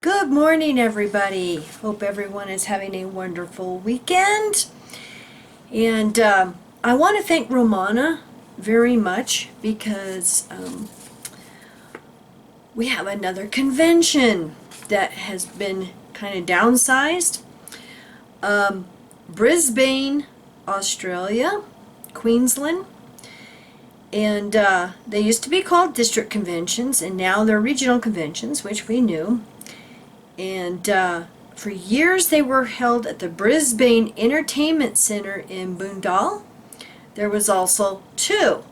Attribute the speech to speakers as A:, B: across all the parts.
A: Good morning, everybody. Hope everyone is having a wonderful weekend. And I want to thank Romana very much because we have another convention that has been kind of downsized. Brisbane, Australia, Queensland. And they used to be called district conventions, and now they're regional conventions, which we knew. And for years they were held at the Brisbane Entertainment Centre in Boondall. There was also two.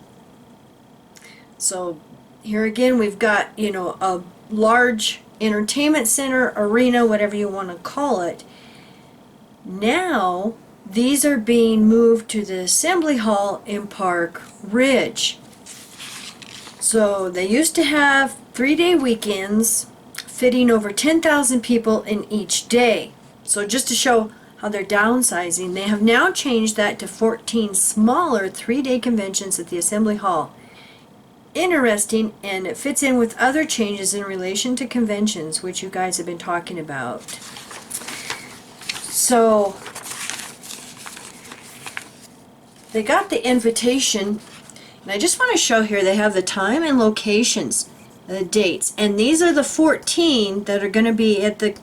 A: So here again we've got, a large entertainment center, arena, whatever you want to call it. Now these are being moved to the Assembly Hall in Park Ridge. So they used to have 3-day weekends fitting over 10,000 people in each day. So just to show how they're downsizing, they have now changed that to 14 smaller 3-day conventions at the Assembly Hall. Interesting, and it fits in with other changes in relation to conventions, which you guys have been talking about. So they got the invitation, and I just want to show here they have the time and locations, the dates, and these are the 14 that are going to be at the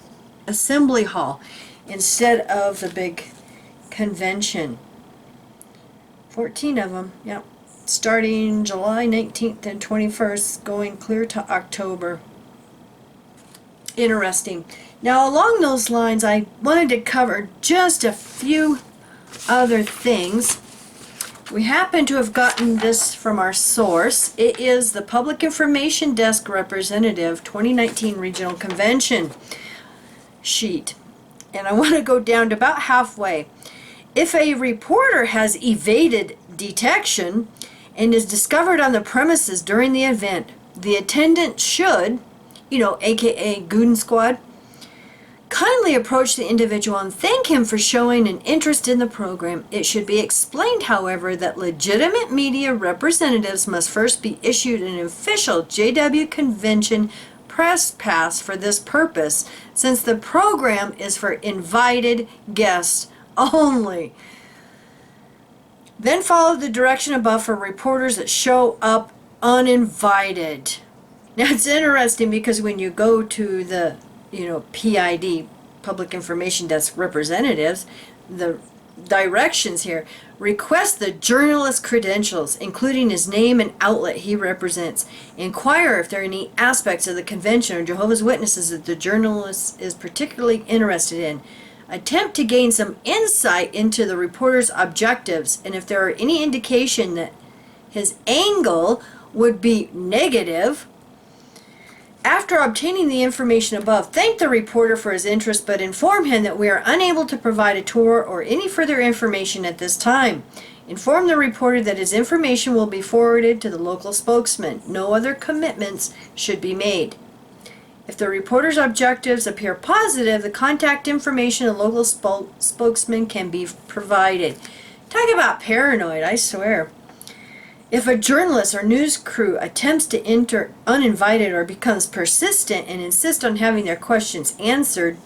A: Assembly Hall instead of the big convention. 14 of them, yep, starting July 19th and 21st, going clear to October. Interesting. Now along those lines, I wanted to cover just a few other things. We happen to have gotten this from our source. It is the Public Information Desk Representative 2019 Regional Convention sheet. And I want to go down to about halfway. If a reporter has evaded detection and is discovered on the premises during the event, the attendant should, aka Goon Squad, kindly approach the individual and thank him for showing an interest in the program. It should be explained, however, that legitimate media representatives must first be issued an official JW Convention press pass for this purpose, since the program is for invited guests only. Then follow the direction above for reporters that show up uninvited. Now it's interesting because when you go to the PID, Public Information Desk Representatives, the directions here, request the journalist's credentials, including his name and outlet he represents. Inquire if there are any aspects of the convention or Jehovah's Witnesses that the journalist is particularly interested in. Attempt to gain some insight into the reporter's objectives, and if there are any indication that his angle would be negative. After obtaining the information above, thank the reporter for his interest, but inform him that we are unable to provide a tour or any further information at this time. Inform the reporter that his information will be forwarded to the local spokesman. No other commitments should be made. If the reporter's objectives appear positive, the contact information of the local spokesman can be provided. Talk about paranoid, I swear. If a journalist or news crew attempts to enter uninvited or becomes persistent and insists on having their questions answered,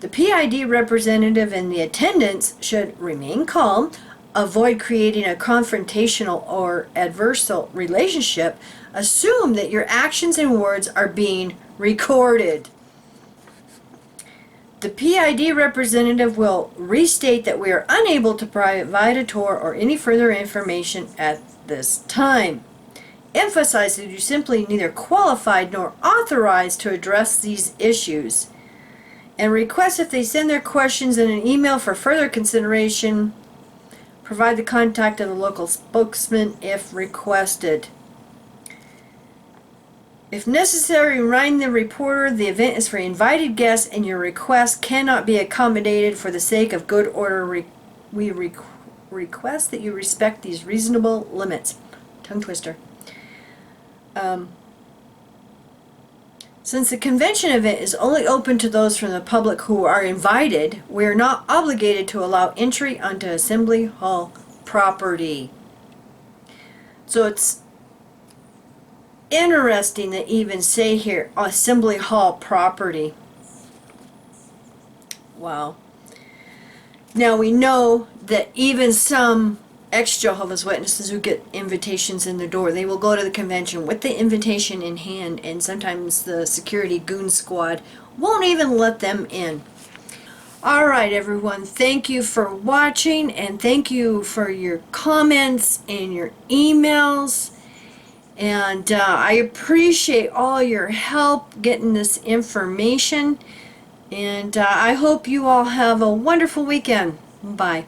A: the PID representative and the attendants should remain calm, avoid creating a confrontational or adversarial relationship, assume that your actions and words are being recorded. The PID representative will restate that we are unable to provide a tour or any further information at this time. Emphasize that you simply neither qualified nor authorized to address these issues, and request if they send their questions in an email for further consideration. Provide the contact of the local spokesman if requested. If necessary, remind the reporter the event is for invited guests and your request cannot be accommodated for the sake of good order. We request that you respect these reasonable limits. Tongue twister. Since the convention event is only open to those from the public who are invited, we are not obligated to allow entry onto Assembly Hall property. So it's interesting to even say here Assembly Hall property. Wow. Now we know that even some ex-Jehovah's Witnesses who get invitations in the door, they will go to the convention with the invitation in hand, and sometimes the security goon squad won't even let them in. Alright everyone, thank you for watching, and thank you for your comments and your emails. And I appreciate all your help getting this information. And I hope you all have a wonderful weekend. Bye.